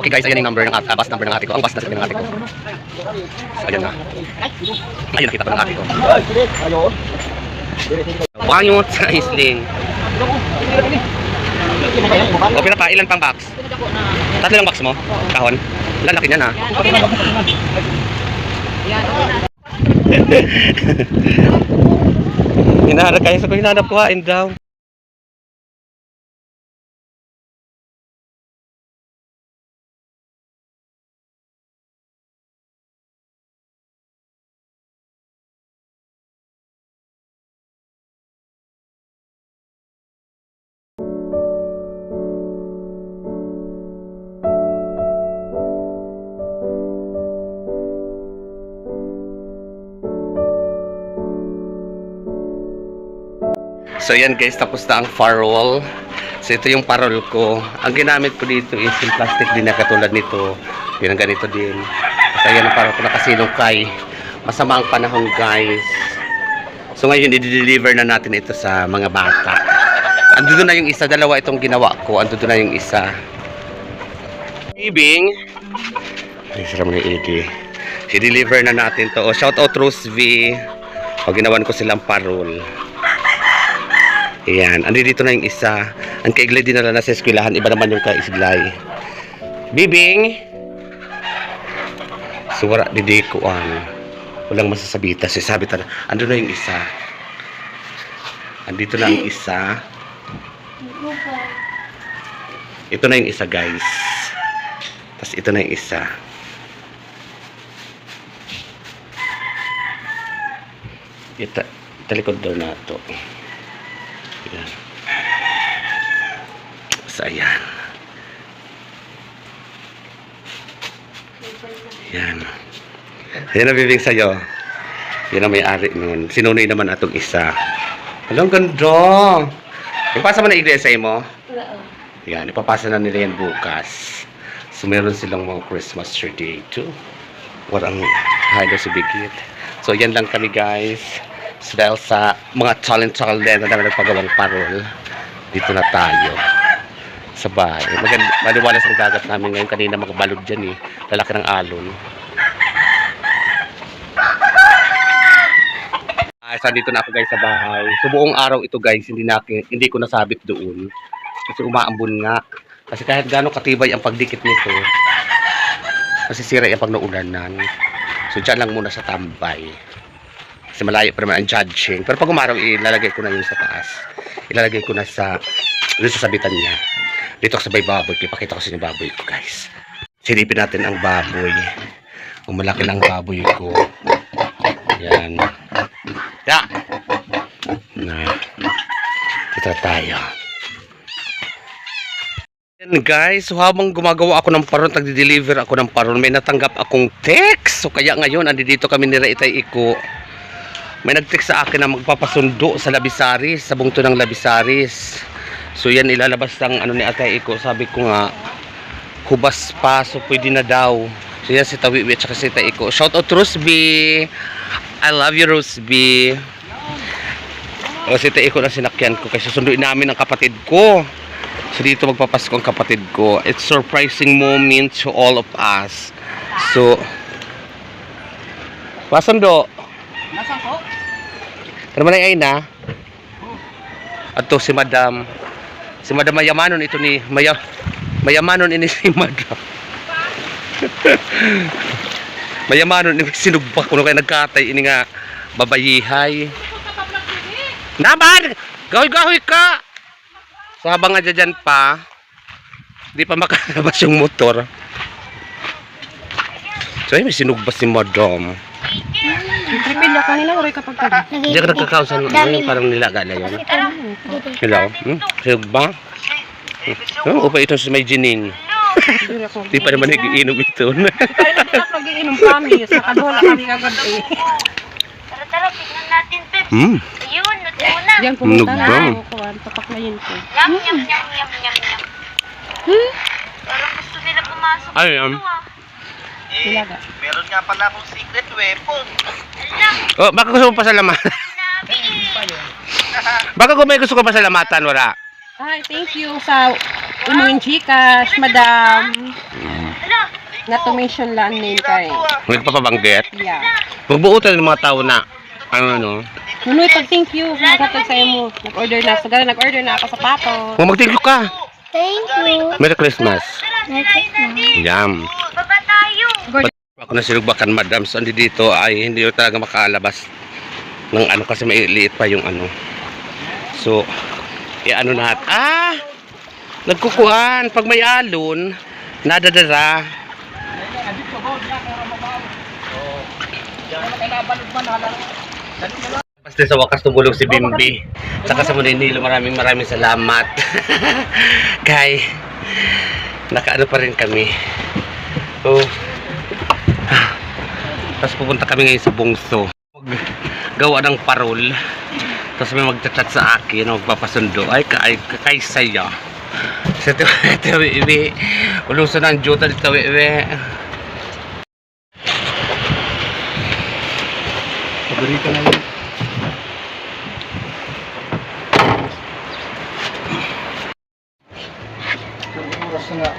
Okay guys, ayan yung number ng bus number ng ate ko. Ang bus na sabi ng ate ko. So, ayan na. Ayun, nakita ko ng ate ko. Wangot sa isling. O, pinapa, ilan pang box? 3 lang box mo? Kahon? Ilan laki niyan ha? Hinahanap kayo sa ko, hinahanap ko hain daw. So yan guys, tapos na ang farol. So ito yung parol ko. Ang ginamit ko dito is yung plastic din na katulad nito. Yung ganito din. So yan ang parol ko nakasilukay. Masama ang panahon guys. So ngayon i-deliver na natin ito sa mga bata. Andun na yung isa, dalawa itong ginawa ko. Andun na yung isa. Ibing. Ay, sarap na i-edi. I-deliver na natin to. O, shout out Rose V. O, ginawan ko silang parol. Ayan, andi dito na yung isa. Ang kaiglay din na sa eskwelahan, iba naman yung kaiglay. Bibing! Suwara didi ko ang walang masasabita. Sisabita na. Ando na yung isa. Andito na ang isa. Ito na yung isa guys. Tapos ito na yung isa. Talikod daw na ito. Ayan. So, ayan. Ayan. Ayan ang bibing sa'yo. Yan ang may-ari nun. Sinunoy naman atong isa. Alam, ganda. Ipasa mo na iglesia mo? Ayan, ipapasa na nila yan bukas. So, meron silang mga Christmas tree dito. Warang halo si Bigit. So, yan lang kami guys. So, dahil sa mga talent na namin nagpagawang parol, dito na tayo sa bahay. Maliwalas ang dagat namin ngayon. Kanina mga balod dyan eh. Lalaki ng alon. So, dito na ako guys sa bahay. So, buong araw ito guys, hindi ko nasabit doon. Kasi umaambon nga. Kasi kahit gano'ng katibay ang pagdikit nito, masisira yung pag naulanan. So, dyan lang muna sa tambay. Kasi malayo pa naman ang judging. Pero pag umaraw, ilalagay ko na yun sa taas. Ilalagay ko na sa sabitan niya. Dito ako sa baboy. Ipakita ko sa inyo baboy ko, guys. Silipin natin ang baboy. Kung malaki ng baboy ko. Yan. Ya! Na. Dito tayo. Yan, guys. So, habang gumagawa ako ng paron, nagdi-deliver ako ng paron, may natanggap akong text. So, kaya ngayon, andito kami ni Raitay Iko. May nag-text sa akin na magpapasundo sa Labisaris, sa bungto ng Labisaris. So yan ilalabas ng ano ni Ate Iko. Sabi ko nga, hubas pa, so pwede na daw. So yan si Tawiwi at si Ate Iko. Shout out Rose B. I love you Rose B. O si Ate Iko na sinakyan ko kasi susunduin namin ang kapatid ko. So dito magpapasko ang kapatid ko. It's surprising moment to all of us. So, pasundo. Nasaan po? Ano man ay na? At to si Madam. Si Madam mayamanon ito ni mayamanon ini si Madam. Mayamanon ini sinugba kuno kay nagkatay ini nga babayihay. Naman, gahoy-gahoy ka. So habang nga dyan pa, di pa makalabas yung motor. So ay may sinugba si Madam. Tripid na kanila oray kapag ka. Hindi ka nagkakausan mo parang nilaga na yun. Hello? Sinugba? Upay ito sa may jinin. Di pa naman nag-iinom ito. Kaya na ako nag-iinom kami. Sa kadola kami agad eh. Tara, tignan natin, Pep. Ayun, nagmuna. Diyan pumunta na. Papaklayin ko. Yum, yum, yum, yum, yum, yum. Parang gusto nila pumasok. Ay, Ilaga. Meron nga pala akong secret weapon. oh, baka gusto mo pasalamatan. Baka kung may gusto ko pasalamatan, wala. Hi, thank you sa imong Gcash, madam. Not to mention lang name ka eh. May papabanggit. Yeah. Magbuutan ng mga tao na, ano. Nunoy, pag-thank you sa naghatag sa'yo mo. Nag-order na. So, gano'n, nag-order na ako sapatos. Mag-thank you ka. Thank you. Merry Christmas. Nakit Yum. Baba tayo. Ako na sinugbakan, madam. So, dito ay hindi talaga makalabas ng ano kasi mailiit pa yung ano. So, ano na. Nagkukuhan. Pag may alon, nadadara. Basta sa wakas tumulong si Bimbi. Saka sa Maninilo, maraming salamat. Kay, nakaano pa rin kami. So, tapos pupunta kami ngayon sa Bungso. Gawa ng parol. Tapos may magchat-chat sa akin, magpapasundo. Ay, kay saya. Sa tiwi-iwi. Uluso ng juta dito, tiwi-iwi. Paborito na yun. Oras na nga.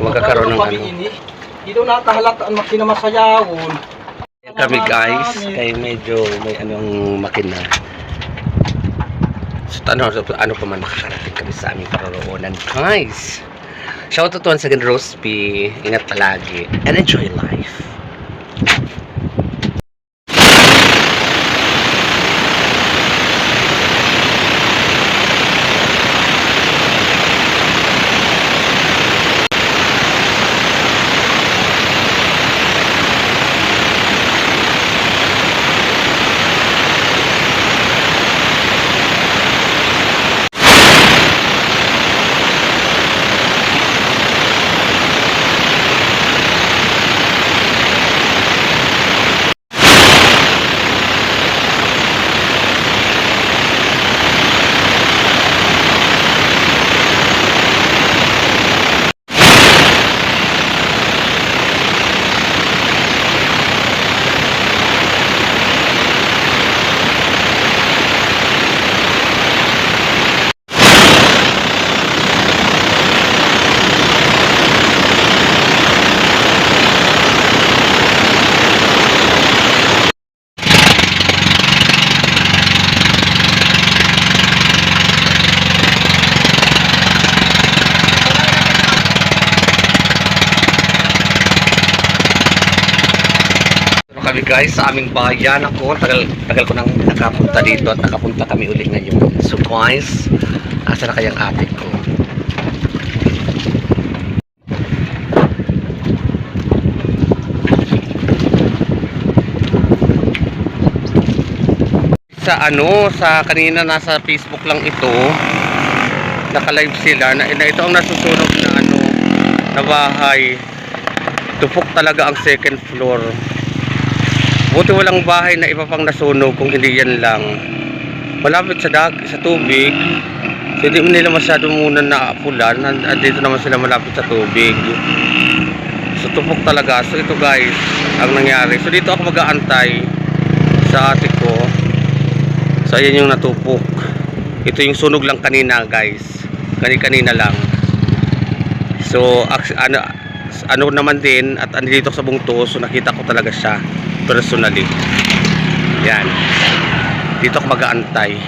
Magkakaroon ng ano. Dito nakahalata ang makina masayawon. Kami guys, kay medyo may anong makina. So, ano pa man makakarating kami sa aming paroroonan. Guys, shout out once again, Rose P. Ingat palagi and enjoy life. Kami guys sa aming bayan. Ako tagal ko nang nakapunta dito at nakapunta kami uli ngayon. So guys, asa na kayang ate ko? Sa kanina nasa Facebook lang ito. Naka-live sila na ito ang nasusunog na bahay. Tupok talaga ang second floor. Buti walang bahay na iba pang nasunog kung hindi yan lang. Malapit sa tubig. So hindi nila masyado muna naapulan. Dito naman sila malapit sa tubig. So tupok talaga. So ito guys, ang nangyari. So dito ako mag-aantay sa ate ko. So ayan yung natupok. Ito yung sunog lang kanina guys. Kanina lang. So ano naman din at andito sa Bungto. So nakita ko talaga siya personally. Yan. Dito ako mag-aantay.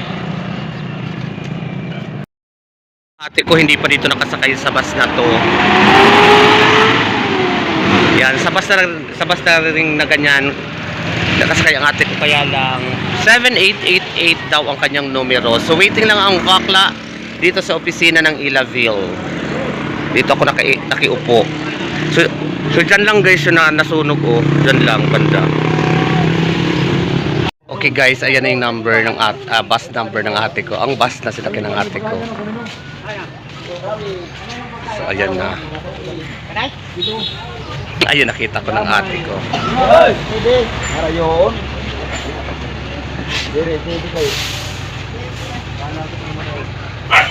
Ate ko hindi pa dito nakasakay sa bus na to. Yan, sa bus na rin na ganyan nakasakay ang ate ko, kaya lang 7888 daw ang kanyang numero. So waiting lang ang bakla dito sa opisina ng Ilaville. Dito ako nakiupo. So dyan lang guys yung nasunog dyan lang banda. Okay guys, ayan na yung number ng bus number ng ate ko. Ang bus na sinakyan ng ate ko. So ayan na. Ayun, nakita ko ng ate ko.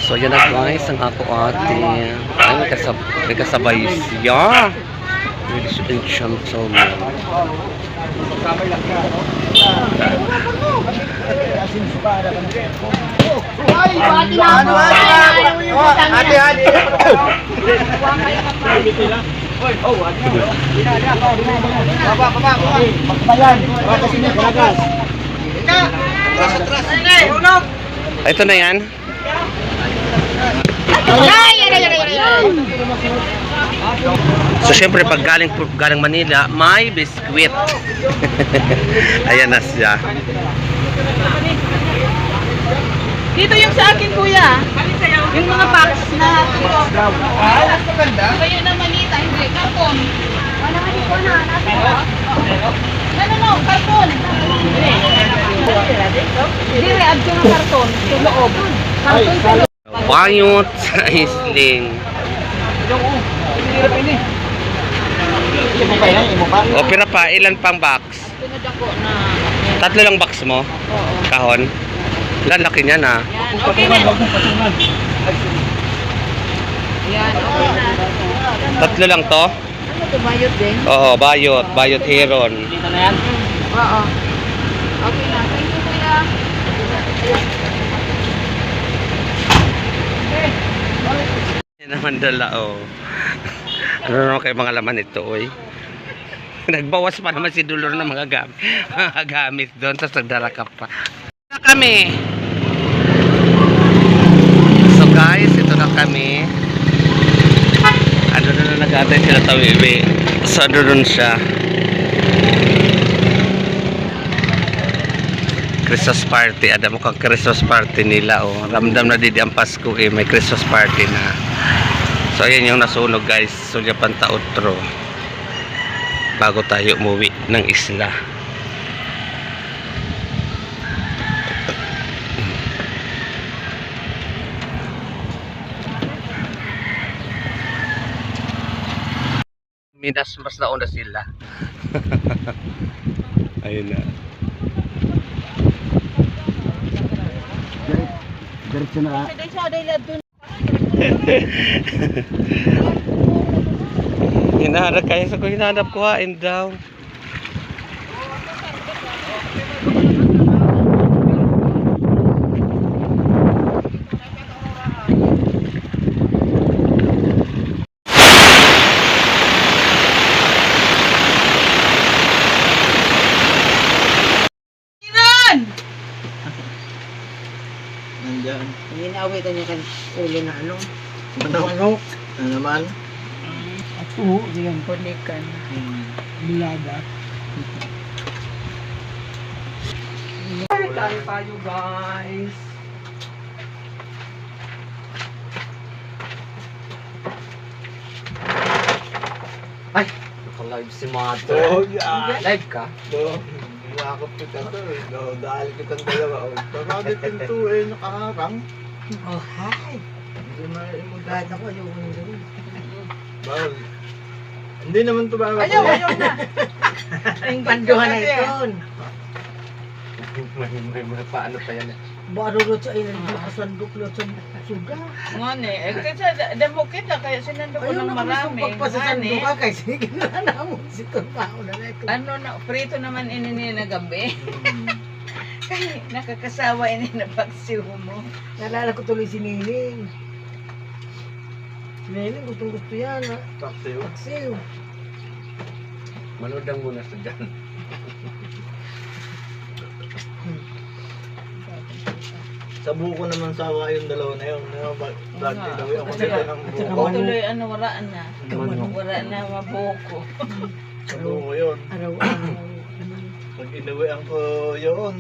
So yan na guys, ang ako ate. Ay, may kasabay siya. Village Ancient Sawmill. Ito na yan. So syempre pag galing Manila, may biskwit. Ayan na siya. Dito yung sa akin, kuya. Yung mga packs na... Kayo na manita, hindi. Karton. No, karton. Hindi, react yung karton. Sa loob. Karton sa loob. Bayot sa isling. O pira pa, ilan pang box? Pinadako na. 3 lang box mo? Kahon? Ilan laki niya na? Yan, okay na. Yan, okay na. 3 lang to? Ano to, bayot din? Oo, bayot. Bayot heron. Oo. Okay na. Thank you, kuya. Yan naman dala, oh. Ano naman kayo mga laman ito, oy? Nagbawas pa naman si Dulor ng mga gamit doon, tapos nagdala ka pa. Na kami. So guys, ito na kami. Ano na nag-atay sila tawiwi. So ano nun siya. Christmas party. Ada mo kang Christmas party nila, oh. Ramdam na didi ang Pasko, eh. May Christmas party na. So ayan yung nasunog, guys. So Japan outro. Bago tayo umuwi ng isla. Minas mas nauna sila. Ayun na. Diretso na. Hinahanap kayo sa ko, hinahanap ko hain daw. Nandyan. Inawitan niya kan ulo na ano. Manok. Ano naman? Oo, diyan punikan. Bilada. Kain tayo, guys. Ay, naka-live si Mato. Oh, yeah. Live ka? So, nakakap kita to. No, dahil kitang dalawa. Bakit pinto eh, nakaharang? Oh, hi. Hindi na Kahit ako, ayoko nang gawin. Bawal. Hindi naman to bawal. Ayaw na. Ang panduhan na ito. May mga paano pa yan. Barurot sa ilan, nakasandok lot sa suga. Ngani, kasi demo kita kaya sinando ko ng marami. Pagpasasandok ka, kaya sige na naman si Turpao na ito. Ano na, prito naman ini na gabi. Kaya nakakasawa ini na pagsiw mo. Nalala ko tuloy si Nining. Si Nining, gustong gusto yan. Taksiw. Paksiw. Manodang muna sa dyan. Sa buko naman sawa yung dalawa na yun. Dati daw ako At dito saka- ng at saka buko. tuloy ano, wala na. Manok. Wala na mabuko. Sa buko yun. Araw-araw. Pag inuwian ko yun,